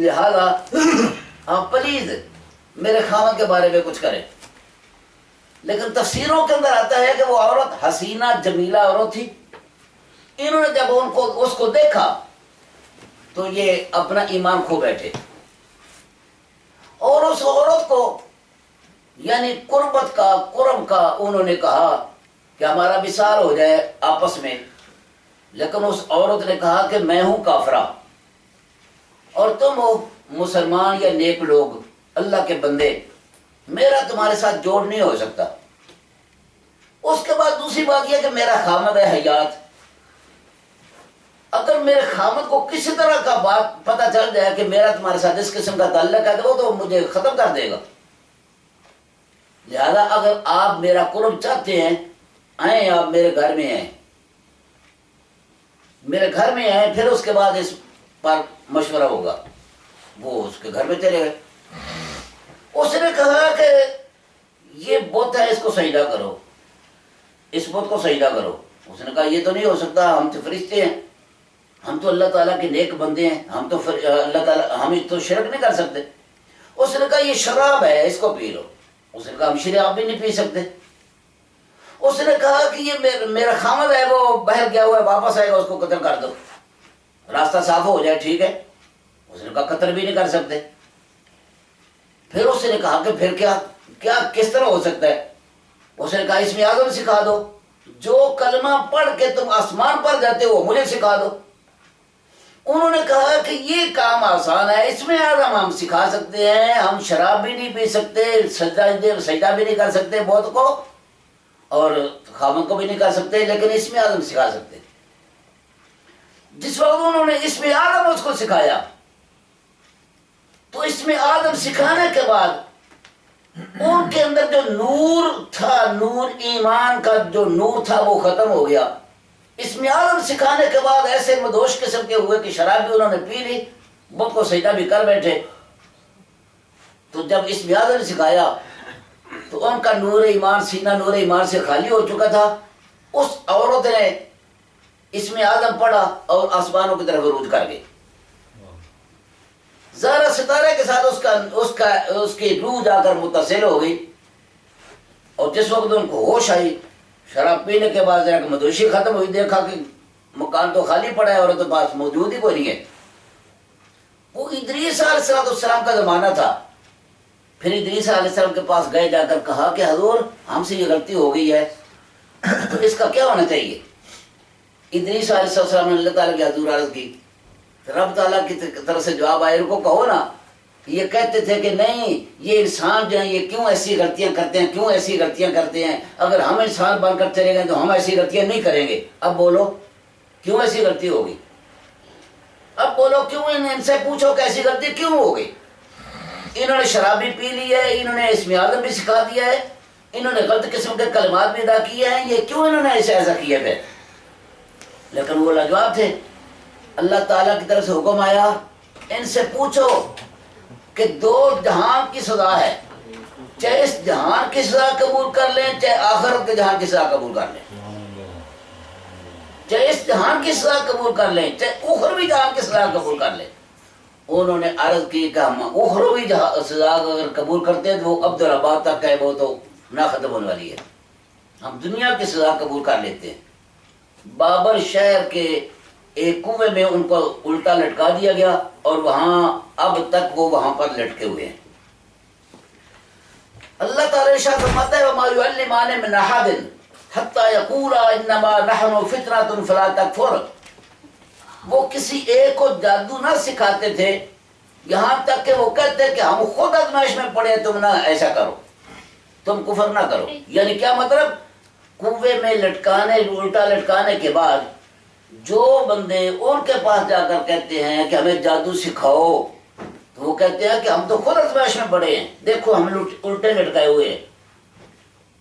لہذا آپ پلیز میرے خاوند کے بارے میں کچھ کریں. لیکن تفسیروں کے اندر آتا ہے کہ وہ عورت حسینہ جمیلہ عورت تھی. انہوں نے جب اس کو دیکھا تو یہ اپنا ایمان کھو بیٹھے اور اس عورت کو یعنی قربت کا قرب کا انہوں نے کہا کہ ہمارا وصال ہو جائے آپس میں. لیکن اس عورت نے کہا کہ میں ہوں کافرہ اور تم ہو مسلمان یا نیک لوگ اللہ کے بندے, میرا تمہارے ساتھ جوڑ نہیں ہو سکتا. اس کے بعد دوسری بات یہ کہ میرا خامد ہے حیات. اگر میرے خامد کو کسی طرح کا بات پتہ چل جائے کہ میرا تمہارے ساتھ اس قسم کا تعلق ہے وہ تو مجھے ختم کر دے گا. لہذا اگر آپ میرا قرب چاہتے ہیں آئیں, آپ میرے گھر میں آئیں, میرے گھر میں آئیں, پھر اس کے بعد اس پر مشورہ ہوگا. وہ اس کے گھر میں چلے گئے. اس نے کہا کہ یہ بت ہے, اس کو سجدہ کرو, اس بت کو سجدہ کرو. اس نے کہا یہ تو نہیں ہو سکتا, ہم تو فرشتے ہیں, ہم تو اللہ تعالیٰ کے نیک بندے ہیں, ہم تو اللہ تعالیٰ ہم تو شرک نہیں کر سکتے. اس نے کہا یہ شراب ہے, اس کو پی لو. اس نے کہا ہم شراب بھی نہیں پی سکتے. اس نے کہا کہ یہ میرا خامد ہے وہ بہر گیا ہوا ہے, واپس آئے گا, اس کو قتل کر دو, راستہ صاف ہو جائے. ٹھیک ہے. اس نے کہا قتل بھی نہیں کر سکتے. پھر اس نے کہا کہ پھر کیا کس طرح ہو سکتا ہے. اس نے کہا اس میں اعظم سکھا دو, جو کلمہ پڑھ کے تم آسمان پر جاتے ہو مجھے سکھا دو. انہوں نے کہا کہ یہ کام آسان ہے, اس میں اعظم ہم سکھا سکتے ہیں, ہم شراب بھی نہیں پی سکتے, سجدہ بھی نہیں کر سکتے بت کو, اور خامد کو بھی نہیں کر سکتے, لیکن اس میں اعظم سکھا سکتے. جس وقت انہوں نے اس میں اعظم اس کو سکھایا تو اس میں اعظم سکھانے کے بعد ان کے اندر جو نور تھا, نور ایمان کا جو نور تھا وہ ختم ہو گیا. اس میں اعظم سکھانے کے بعد ایسے مدوش قسم کے ہوئے کہ شراب بھی انہوں نے پی لی, بت کو سجدہ بھی کر بیٹھے. تو جب اس میں اعظم سکھایا تو ان کا نور ایمان, سینہ نور ایمان سے خالی ہو چکا تھا. اس عورت نے اس میں اعظم پڑھا اور آسمانوں کی طرف عروج کر گئی. ذرا ستارے کے ساتھ اس کی روح جا کر متصل ہو گئی. اور جس وقت ان کو ہوش آئی, شراب پینے کے بعد ذرا مدوشی ختم ہوئی, دیکھا کہ مکان تو خالی پڑا ہے اور تو پاس موجود ہی کوئی نہیں ہے. وہ ادریس علیہ السلام کا زمانہ تھا. پھر ادریس علیہ السلام کے پاس گئے, جا کر کہا کہ حضور ہم سے یہ غلطی ہو گئی ہے تو اس کا کیا ہونا چاہیے. ادریس علیہ السلام نے اللہ تعالیٰ کی حضور عرض کی. رب تعالیٰ کی طرف سے جواب آئے, ان کو کہو نا, یہ کہتے تھے کہ نہیں یہ انسان جو ہیں یہ کیوں ایسی غلطیاں کرتے ہیں, اگر ہم انسان بن کر چلے گئے تو ہم ایسی غلطیاں نہیں کریں گے. اب بولو کیوں ایسی غلطی ہوگی, اب بولو کیوں, ان سے پوچھو کہ ایسی غلطی کیوں ہو گئی. انہوں نے شراب بھی پی لی ہے, انہوں نے اسم اعظم بھی سکھا دیا ہے, انہوں نے غلط قسم کے کلمات بھی ادا کیے ہیں, یہ کیوں انہوں نے ایسا کیا پھر. لیکن وہ لاجواب تھے. اللہ تعالیٰ کی طرف سے حکم آیا, ان سے پوچھو کہ دو جہان کی سزا ہے, چاہے اس جہان کی سزا قبول کر لیں چاہے آخرت کے جہان کی سزا قبول کر لیں, چاہے اس جہان کی سزا قبول کر لیں چاہے اخروی جہان کی سزا قبول کر لیں. انہوں نے عرض کی کہ ہم اخروی سزا اگر قبول کرتے ہیں تو وہ عبدالآباد تک ہے, وہ تو نہ ختم ہونے والی ہے, ہم دنیا کی سزا قبول کر لیتے ہیں. بابر شہر کے ایک کنویں میں ان کو الٹا لٹکا دیا گیا اور وہاں اب تک وہ وہاں پر لٹکے ہوئے ہیں. اللہ تعالیٰ ارشاد فرماتا ہے وَمَا يُعَلِّمَانِ مِنْ أَحَدٍ حَتَّى يَقُولَا إِنَّمَا نَحْنُ فِتْنَةٌ فَلَا تَكْفُرْ. وہ کسی ایک کو جادو نہ سکھاتے تھے یہاں تک کہ وہ کہتے کہ ہم خود آزمائش میں پڑے, تم نہ ایسا کرو, تم کفر نہ کرو. یعنی کیا مطلب, کنویں میں الٹا لٹکانے کے بعد جو بندے ان کے پاس جا کر کہتے ہیں کہ ہمیں جادو سکھاؤ تو وہ کہتے ہیں کہ ہم تو خود آزمائش میں پڑے ہیں, دیکھو ہم الٹے لٹکائے ہوئے ہیں,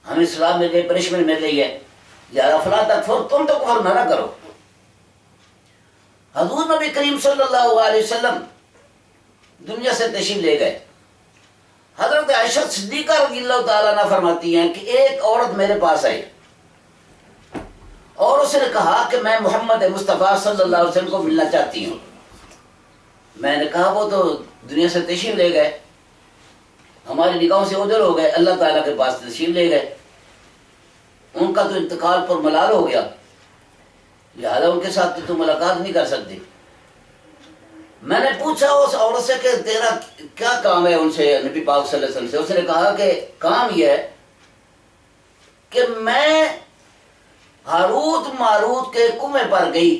ہمیں اسلام مل رہی, پنشمنٹ مل رہی ہے, لہٰذا فلا تکفر, تم تو کفر نہ کرو. حضور نبی کریم صلی اللہ علیہ وسلم دنیا سے تشریف لے گئے. حضرت عائشہ صدیقہ رضی اللہ تعالیٰ عنہ فرماتی ہیں کہ ایک عورت میرے پاس آئی اور اس نے کہا کہ میں محمد مصطفیٰ صلی اللہ علیہ وسلم کو ملنا چاہتی ہوں. میں نے کہا وہ تو دنیا سے تشریف لے گئے، ہماری نگاہوں سے اوجھل ہو گئے، اللہ تعالیٰ کے پاس تشریف لے گئے، ان کا تو انتقال پر ملال ہو گیا، لہذا ان کے ساتھ تو ملاقات نہیں کر سکتی۔ میں نے پوچھا اس عورت سے کہ تیرا کیا کام ہے ان سے، نبی پاک صلی اللہ علیہ وسلم سے؟ اس نے کہا کہ کام یہ ہے کہ میں ہاروت ماروت کے کنویں پر گئی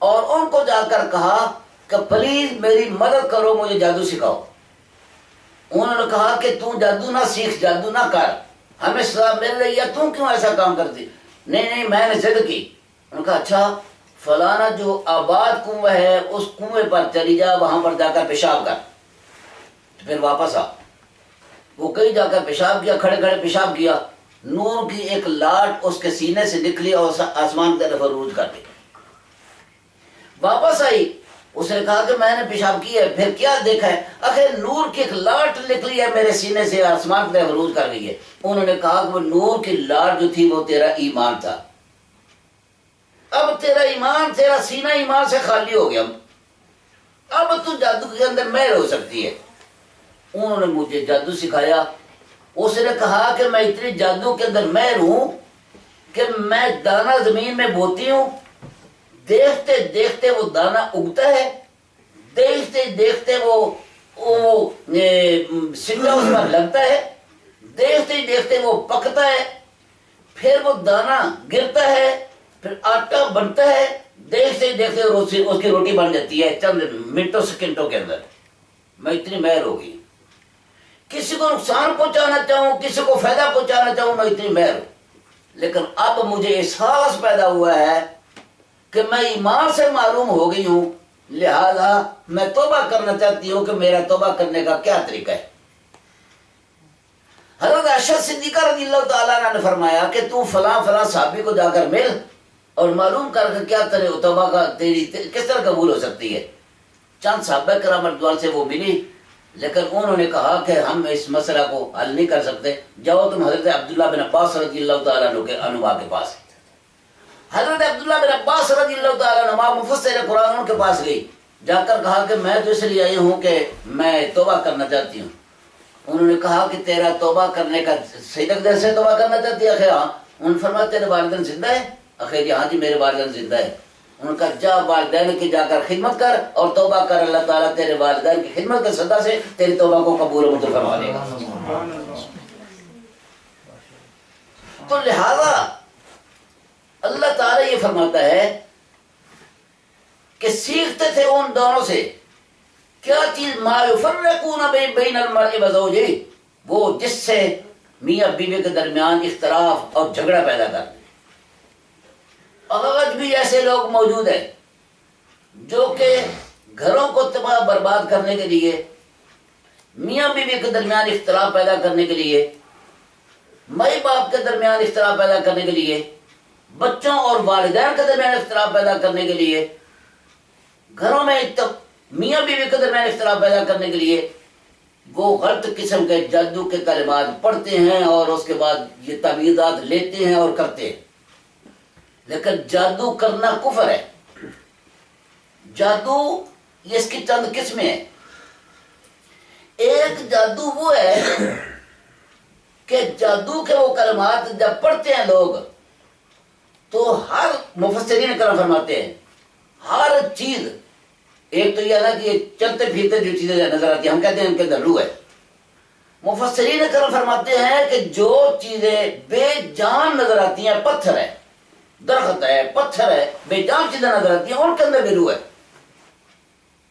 اور ان کو جا کر کہا کہ پلیز میری مدد کرو، مجھے جادو سکھاؤ۔ انہوں نے کہا کہ تو جادو نہ سیکھ، جادو نہ کر، ہمیں سزا مل رہی ہے، تو کیوں ایسا کام کرتی؟ نہیں میں نے ضد کی۔ انہوں نے کہا اچھا فلانا جو آباد کنواں ہے اس کنویں پر چلی جا، وہاں پر جا کر پیشاب کر، پھر واپس آ۔ وہ کہیں جا کر پیشاب کیا، کھڑے کھڑے پیشاب کیا، نور کی ایک لاٹ اس کے سینے سے نکلی اور آسمان کی طرف عروج کر گئی۔ واپس آئی، اس نے کہا کہ میں نے پیشاب کیا ہے، پھر کیا دیکھا ہے؟ آخر نور کی ایک لاٹ نکلی ہے میرے سینے سے، آسمان کی طرف عروج کر گئی ہے۔ انہوں نے کہا کہ وہ نور کی لاٹ جو تھی وہ تیرا ایمان تھا، اب تیرا ایمان، تیرا سینہ ایمان سے خالی ہو گیا، اب تو جادو کے اندر مہر ہو سکتی ہے۔ انہوں نے مجھے جادو سکھایا۔ اس نے کہا کہ میں اتنی جادو کے اندر مہر ہوں کہ میں دانہ زمین میں بوتی ہوں، دیکھتے دیکھتے وہ دانہ اگتا ہے، دیکھتے دیکھتے وہ سنگا اس پر لگتا ہے، دیکھتے دیکھتے وہ پکتا ہے، پھر وہ دانہ گرتا ہے، پھر آٹا بنتا ہے، دیکھتے دیکھتے اس کی روٹی بن جاتی ہے چند منٹوں سیکنڈوں کے اندر۔ میں اتنی مہر ہو گئی، کسی کو نقصان پہنچانا چاہوں، کسی کو فائدہ پہنچانا چاہوں، میں اتنی مہر ہوں۔ لیکن اب مجھے احساس پیدا ہوا ہے کہ میں ایمان سے معروم ہو گئی ہوں، لہذا میں توبہ کرنا چاہتی ہوں کہ میرا توبہ کرنے کا کیا طریقہ ہے۔ حضرت عائشہ صدیقہ رضی اللہ تعالیٰ عنہ نے فرمایا کہ تو فلاں فلاں صحابی کو جا کر مل اور معلوم کر کے کیا توبہ کا تیری کس طرح قبول ہو سکتی ہے۔ چند صحابہ کرام رضوان سے وہ ملی، لیکن انہوں نے کہا کہ ہم اس مسئلہ کو حل نہیں کر سکتے، جاؤ تم حضرت عبداللہ بن عباس رضی اللہ تعالیٰ عنہ کے پاس۔ حضرت عبداللہ بن عباس رضی اللہ تعالیٰ عنہ مفسر قرآن کے پاس گئی، جا کر کہا کہ میں تو اس لیے آئی ہوں کہ میں توبہ کرنا چاہتی ہوں۔ انہوں نے کہا کہ تیرا توبہ کرنے کا صحیح طریقے سے توبہ کرنا چاہتی ہے؟ آخر ہاں۔ انہوں نے فرمایا تیرے والدین زندہ ہے؟ آخر جی ہاں جی میرے والدین زندہ ہے۔ انہوں نے کہا جا والدین کی جا کر خدمت کر اور توبہ کر، اللہ تعالیٰ تیرے والدین کی خدمت کے صدقہ سے تیری توبہ کو قبول و منظور فرما لے گا۔ تو لہذا اللہ تعالیٰ یہ فرماتا ہے کہ سیکھتے تھے ان دونوں سے کیا چیز، ما یفرقون بین المرء وزوجہ، وہ جس سے میاں بیوی کے درمیان اختلاف اور جھگڑا پیدا کر دے۔ آج بھی ایسے لوگ موجود ہیں جو کہ گھروں کو تباہ برباد کرنے کے لیے، میاں بیوی کے درمیان اختلاف پیدا کرنے کے لیے، مائی باپ کے درمیان اختلاف پیدا کرنے کے لیے، بچوں اور والدین کے درمیان اختلاف پیدا کرنے کے لیے، گھروں میں میاں بیوی کے درمیان اختلاف پیدا کرنے کے لیے وہ غلط قسم کے جادو کے کلمات پڑھتے ہیں اور اس کے بعد یہ تعویذات لیتے ہیں اور کرتے ہیں۔ لیکن جادو کرنا کفر ہے۔ جادو یہ اس کی چند قسمیں ہیں۔ ایک جادو وہ ہے کہ جادو کے وہ کلمات جب پڑھتے ہیں لوگ تو ہر مفسرین کرام فرماتے ہیں ہر چیز، ایک تو یہ نا کہ یہ چلتے پھرتے جو چیزیں نظر آتی ہیں ہم کہتے ہیں ان کے اندر روح ہے۔ مفسرین کرام فرماتے ہیں کہ جو چیزیں بے جان نظر آتی ہیں، پتھر ہے، درخت ہے، پتھر ہے، بے جان چیزیں نظر آتی ہیں ان کے اندر بھی روح ہے۔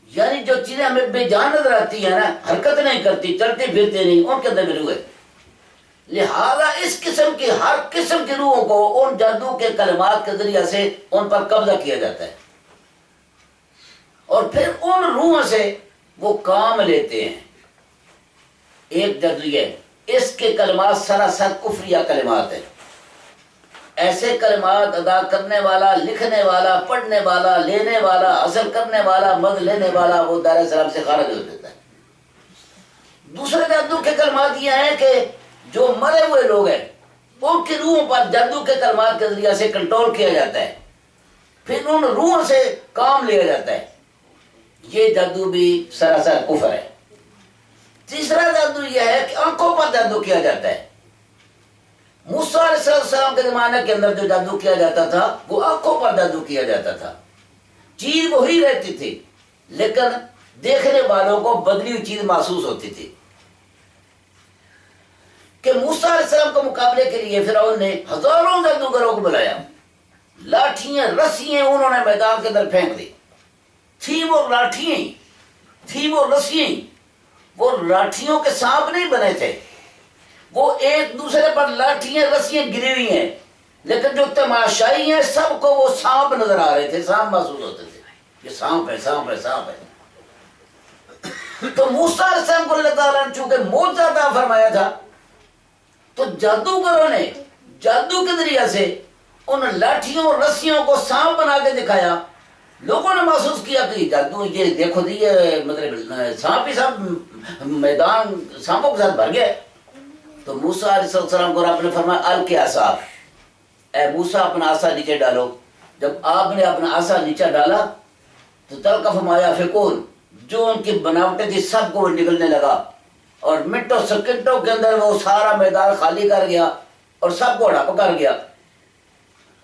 یعنی جو چیزیں ہمیں بے جان نظر آتی ہیں نا، حرکت نہیں کرتی، چلتے پھرتے نہیں، ان کے اندر بھی روح ہے۔ لہذا اس قسم کی ہر قسم کی روحوں کو ان جادو کے کلمات کے ذریعے سے ان پر قبضہ کیا جاتا ہے اور پھر ان روحوں سے وہ کام لیتے ہیں۔ ایک جادو یہ ہے، اس کے کلمات سراسر کفریہ کلمات ہیں۔ ایسے کلمات ادا کرنے والا، لکھنے والا، پڑھنے والا، لینے والا، حاصل کرنے والا، مد لینے والا وہ دار اسلام سے خارج ہو جاتا ہے۔ دوسرے جادو کے کلمات یہ ہیں کہ جو مرے ہوئے لوگ ہیں ان کی روحوں پر جادو کے کلمات کے ذریعے سے کنٹرول کیا جاتا ہے، پھر ان روحوں سے کام لیا جاتا ہے۔ یہ جادو بھی سراسر کفر ہے۔ تیسرا جادو یہ ہے کہ آنکھوں پر جادو کیا جاتا ہے۔ موسیٰ علیہ السلام کے زمانے کے اندر جو جادو کیا جاتا تھا وہ آنکھوں پر جادو کیا جاتا تھا، چیز وہی رہتی تھی لیکن دیکھنے والوں کو بدلی ہوئی چیز محسوس ہوتی تھی۔ کہ موسیٰ علیہ السلام کے مقابلے کے لیے فرعون نے ہزاروں جادوگروں کو بلایا، لاٹھیاں رسیاں انہوں نے میدان کے اندر پھینک دی، تھی وہ لاٹھیاں تھی وہ رسیاں، وہ لاٹھیوں کے سانپ نہیں بنے تھے، وہ ایک دوسرے پر لاٹھیاں رسیاں گری ہوئی ہیں، لیکن جو تماشائی ہیں سب کو وہ سانپ نظر آ رہے تھے، سانپ محسوس ہوتے تھے، یہ سانپ ہے سانپ ہے سانپ ہے۔ تو موسیٰ علیہ السلام کو اللہ تعالیٰ نے چونکہ معجزہ عطا فرمایا تھا تو جادوگروں نے جادو کے ذریعے سے ان لاٹھیوں اور رسیوں کو سانپ بنا کے دکھایا۔ لوگوں نے محسوس کیا کہ جادو یہ دیکھو دی یہ مطلب سانپ ہی سانپ، میدان سانپوں کے ساتھ بھر گیا۔ تو موسیٰ علیہ السلام کو رب نے فرمایا القی عصاک، اے موسیٰ اپنا عصا نیچے ڈالو۔ جب آپ نے اپنا عصا نیچے ڈالا تو تلقف ما یافکون، جو ان کی بناوٹیں تھی سب کو وہ نگلنے لگا، اور منٹوں سیکنڈوں کے اندر وہ سارا میدان خالی کر گیا اور سب کو ہڑپ کر گیا۔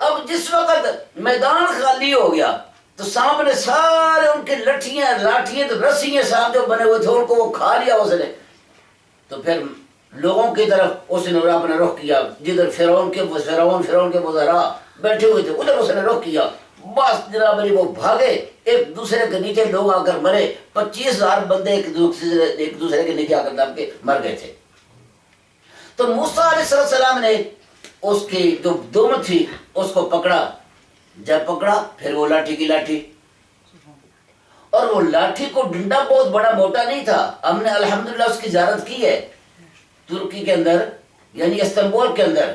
اب جس وقت میدان خالی ہو گیا تو سانپ نے سارے ان کی لاٹھیاں تو رسیاں سانپ جو بنے ہوئے تھے ان کو وہ کھا لیا اس نے۔ تو پھر لوگوں کی طرف اس نے اپنا رخ کیا، جدھر فرعون کے وزراء بیٹھے ہوئے تھے ادھر اس نے رخ کیا، بس جناب علی وہ بھاگے، ایک دوسرے کے نیچے لوگ آ کر مرے، 25,000 بندے ایک دوسرے کے نیچے آ کر دب کے مر گئے تھے۔ تو موسیٰ علیہ السلام نے اس کی جو دم تھی اس کو پکڑا، جب پکڑا پھر وہ لاٹھی کی لاٹھی، اور وہ لاٹھی کو ڈنڈا بہت بڑا موٹا نہیں تھا۔ ہم نے الحمدللہ اس کی زیارت کی ہے ترکی کے اندر، یعنی استنبول کے اندر،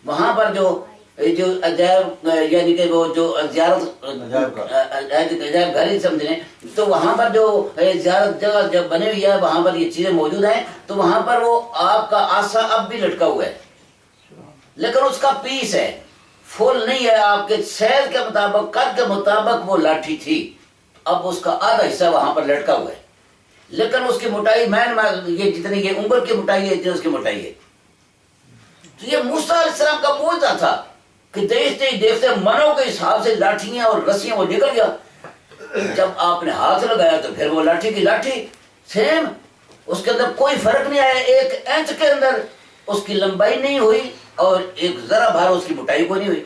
وہاں پر جو عجائب یعنی کہ وہ جو زیارت عجائب گھر ہی سمجھیں، تو وہاں پر جو زیارت جگہ جب بنی ہوئی ہے وہاں پر یہ چیزیں موجود ہیں۔ تو وہاں پر وہ آپ کا آسا اب بھی لٹکا ہوا ہے، لیکن اس کا پیس ہے، فل نہیں ہے، آپ کے سیل کے مطابق قد کے مطابق وہ لاٹھی تھی، اب اس کا آدھا حصہ وہاں پر لٹکا ہوا ہے، لیکن اس کی موٹائی یہ جتنی یہ انگل کی موٹائی ہے اتنی اس کی موٹائی ہے۔ تو یہ موسیٰ علیہ السلام کا معجزہ تھا کہ دیکھتے ہی دیکھتے منوں کے حساب سے لاٹھیاں اور رسیاں وہ نکل گیا۔ جب آپ نے ہاتھ لگایا تو پھر وہ لاٹھی کی لاٹھی سیم، اس کے اندر کوئی فرق نہیں آیا، 1 انچ کے اندر اس کی لمبائی نہیں ہوئی اور ایک ذرا بھر اس کی موٹائی کو نہیں ہوئی۔